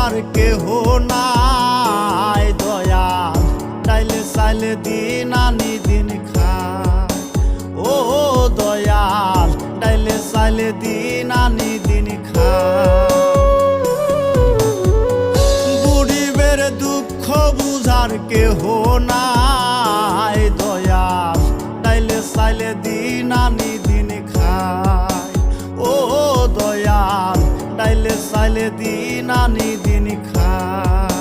বুঝার কেহ নাই দয়াল ডাইলে চাইলে দিন আনি দিন খায় ও দয়াল ডাইলে চাইলে দিন আনি দিন খায় গরিবের দুঃখ বুঝার কেহ নাই দয়াল ডাইলে চাইলে দিন আনি দিন খায় ও দয়াল ডাইলে চাইলে দিন আনি দিন খায়।